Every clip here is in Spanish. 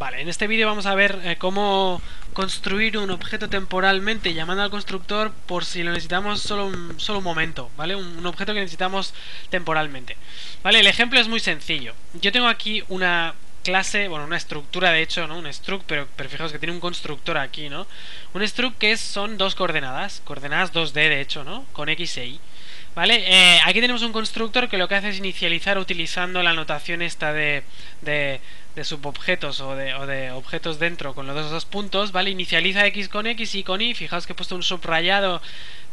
Vale, en este vídeo vamos a ver cómo construir un objeto temporalmente llamando al constructor por si lo necesitamos solo un momento, ¿vale? Un objeto que necesitamos temporalmente. Vale, el ejemplo es muy sencillo. Yo tengo aquí una clase, bueno, una estructura de hecho, ¿no? Un struct, pero fijaos que tiene un constructor aquí, ¿no? Un struct que son dos coordenadas 2D de hecho, ¿no? Con X e Y. ¿Vale? Aquí tenemos un constructor que lo que hace es inicializar utilizando la notación esta de subobjetos o de objetos dentro con los dos puntos, ¿vale? Inicializa X con X y con Y. Fijaos que he puesto un subrayado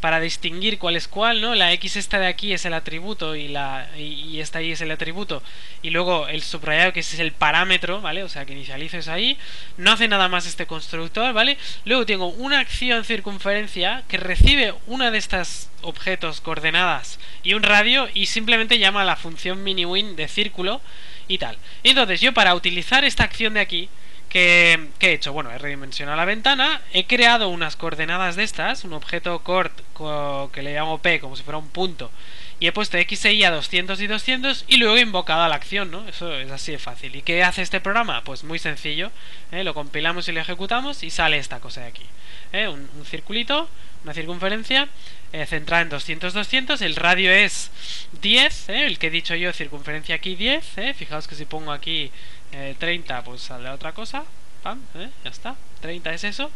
para distinguir cuál es cuál, ¿no? La X esta de aquí es el atributo y esta ahí es el atributo. Y luego el subrayado que es el parámetro, ¿vale? O sea que inicialices ahí. No hace nada más este constructor, ¿vale? Luego tengo una acción circunferencia que recibe una de estas objetos coordenadas y un radio y simplemente llama a la función miniwin de círculo y tal. Entonces yo para utilizar esta acción de aquí, ¿qué he hecho? Bueno, he redimensionado la ventana, he creado unas coordenadas de estas, un objeto cort que le llamo P como si fuera un punto, y he puesto X e Y a 200 y 200 y luego he invocado a la acción, ¿no? Eso es así de fácil. ¿Y qué hace este programa? Pues muy sencillo, lo compilamos y lo ejecutamos y sale esta cosa de aquí. Un circulito, una circunferencia centrada en 200, 200, el radio es 10, el que he dicho yo, circunferencia aquí 10, fijaos que si pongo aquí 30 pues sale otra cosa, pam, ya está, 30 es eso,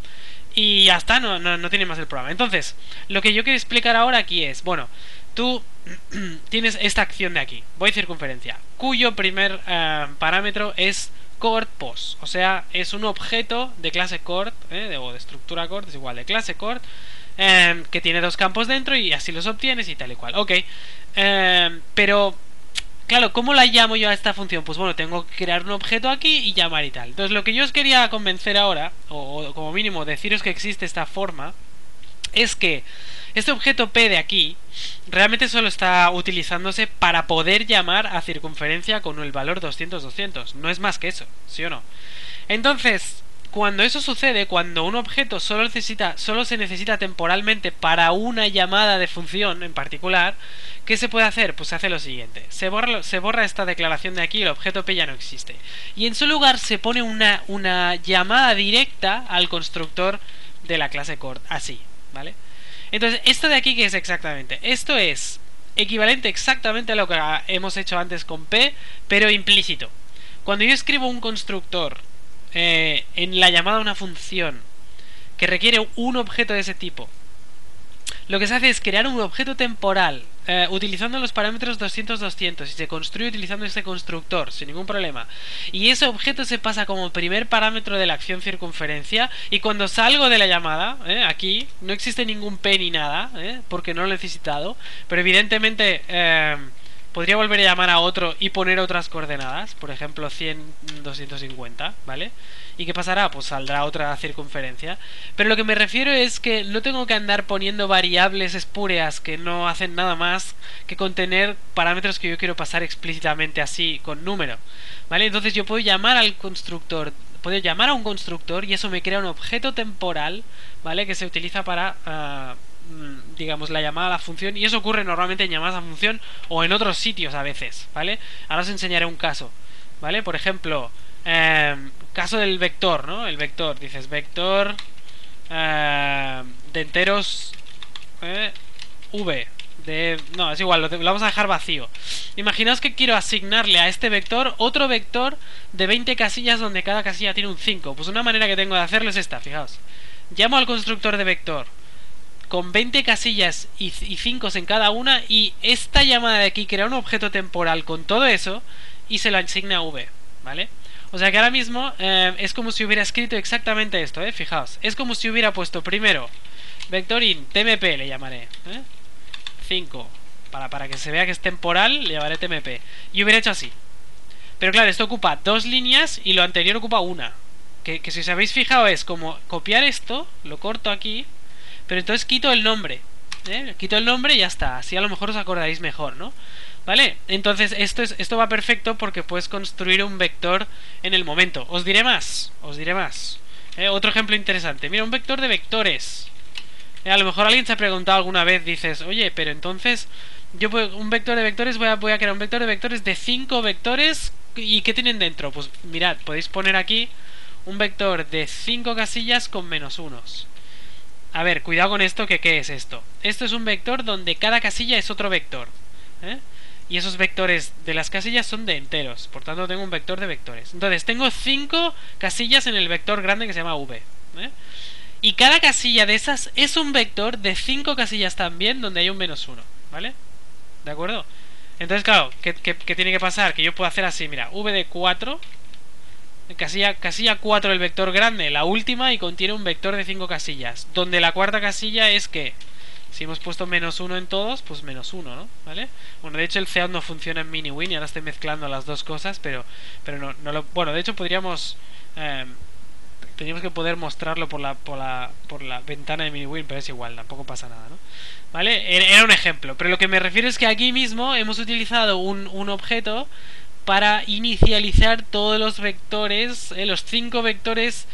y ya está, no tiene más el programa. Entonces, lo que yo quiero explicar ahora aquí es, bueno, tú tienes esta acción de aquí, voy circunferencia, cuyo primer parámetro es cort pos, o sea, es un objeto de clase cort, o de estructura cort, es igual, de clase cort, que tiene dos campos dentro y así los obtienes y tal y cual. Ok, pero claro, ¿cómo la llamo yo a esta función? Pues bueno, tengo que crear un objeto aquí y llamar y tal. Entonces lo que yo os quería convencer ahora, o como mínimo deciros que existe esta forma, es que este objeto P de aquí realmente solo está utilizándose para poder llamar a circunferencia con el valor 200, 200. No es más que eso, ¿sí o no? Entonces, cuando eso sucede, cuando un objeto solo se necesita temporalmente para una llamada de función en particular, ¿qué se puede hacer? Pues se hace lo siguiente. Se borra esta declaración de aquí y el objeto P ya no existe. Y en su lugar se pone una llamada directa al constructor de la clase cort, así, ¿vale? Entonces, ¿esto de aquí qué es exactamente? Esto es equivalente exactamente a lo que hemos hecho antes con P, pero implícito. Cuando yo escribo un constructor en la llamada a una función que requiere un objeto de ese tipo, lo que se hace es crear un objeto temporal utilizando los parámetros 200, 200 y se construye utilizando este constructor sin ningún problema, y ese objeto se pasa como primer parámetro de la acción circunferencia, y cuando salgo de la llamada, aquí no existe ningún P ni nada, porque no lo he necesitado, pero evidentemente podría volver a llamar a otro y poner otras coordenadas, por ejemplo 100, 250, ¿vale? ¿Y qué pasará? Pues saldrá otra circunferencia. Pero lo que me refiero es que no tengo que andar poniendo variables espúreas que no hacen nada más que contener parámetros que yo quiero pasar explícitamente así, con número, ¿vale? Entonces yo puedo llamar al constructor, puedo llamar a un constructor y eso me crea un objeto temporal, ¿vale? Que se utiliza para digamos, la llamada a la función, y eso ocurre normalmente en llamadas a función o en otros sitios a veces, ¿vale? Ahora os enseñaré un caso, ¿vale? Por ejemplo, caso del vector, ¿no? El vector, dices vector de enteros v no, es igual, lo vamos a dejar vacío. Imaginaos que quiero asignarle a este vector otro vector de 20 casillas donde cada casilla tiene un 5. Pues una manera que tengo de hacerlo es esta, fijaos. Llamo al constructor de vector con 20 casillas y 5 en cada una, y esta llamada de aquí crea un objeto temporal con todo eso y se lo asigna a v, ¿vale? O sea que ahora mismo es como si hubiera escrito exactamente esto, fijaos. Es como si hubiera puesto primero vectorin tmp, le llamaré 5, para que se vea que es temporal, le llamaré tmp, y hubiera hecho así. Pero claro, esto ocupa dos líneas y lo anterior ocupa una. Que si os habéis fijado es como copiar esto, lo corto aquí, pero entonces quito el nombre, quito el nombre y ya está. Así a lo mejor os acordaréis mejor, ¿no? ¿Vale? Entonces esto va perfecto porque puedes construir un vector en el momento. Os diré más, otro ejemplo interesante. Mira, un vector de vectores. A lo mejor alguien se ha preguntado alguna vez, dices, oye, pero entonces yo un vector de vectores, voy a crear un vector de vectores de 5 vectores, ¿y qué tienen dentro? Pues mirad, podéis poner aquí un vector de 5 casillas con menos unos. A ver, cuidado con esto, que ¿qué es esto? Esto es un vector donde cada casilla es otro vector, ¿eh? Y esos vectores de las casillas son de enteros. Por tanto tengo un vector de vectores. Entonces tengo 5 casillas en el vector grande que se llama v, ¿eh? Y cada casilla de esas es un vector de 5 casillas también donde hay un menos 1, ¿vale? ¿De acuerdo? Entonces, claro, ¿qué tiene que pasar? Que yo puedo hacer así, mira, v de 4, casilla 4 del vector grande, la última, y contiene un vector de 5 casillas. Donde la cuarta casilla es que, si hemos puesto menos 1 en todos, pues menos 1, ¿no? ¿Vale? Bueno, de hecho el CEOT no funciona en MiniWin y ahora estoy mezclando las dos cosas, pero no lo... Bueno, de hecho podríamos... Teníamos que poder mostrarlo por la ventana de MiniWin, pero es igual, tampoco pasa nada, ¿no? ¿Vale? Era un ejemplo, pero lo que me refiero es que aquí mismo hemos utilizado un objeto para inicializar todos los vectores, los 5 vectores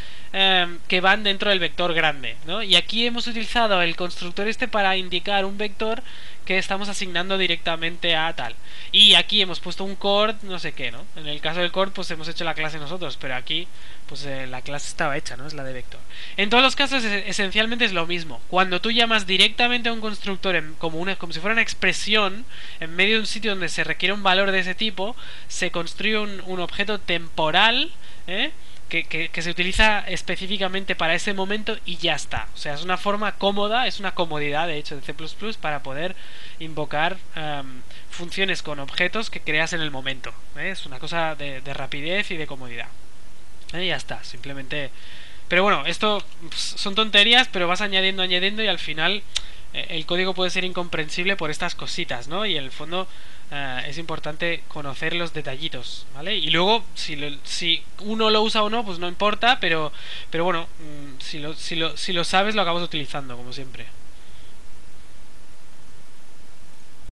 que van dentro del vector grande, ¿no? Y aquí hemos utilizado el constructor este para indicar un vector que estamos asignando directamente a tal. Y aquí hemos puesto un cord, no sé qué, ¿no? En el caso del cord, pues hemos hecho la clase nosotros, pero aquí, pues la clase estaba hecha, ¿no? Es la de vector. En todos los casos, esencialmente es lo mismo. Cuando tú llamas directamente a un constructor como si fuera una expresión, en medio de un sitio donde se requiere un valor de ese tipo, se construye un objeto temporal, ¿eh? Que se utiliza específicamente para ese momento y ya está. O sea, es una forma cómoda, es una comodidad de hecho de C++ para poder invocar funciones con objetos que creas en el momento, ¿eh? Es una cosa de rapidez y de comodidad. Ya está, simplemente... Pero bueno, esto son tonterías, pero vas añadiendo y al final el código puede ser incomprensible por estas cositas, ¿no? Y en el fondo es importante conocer los detallitos, ¿vale? Y luego, si uno lo usa o no, pues no importa, pero bueno, si lo sabes, lo acabas utilizando, como siempre.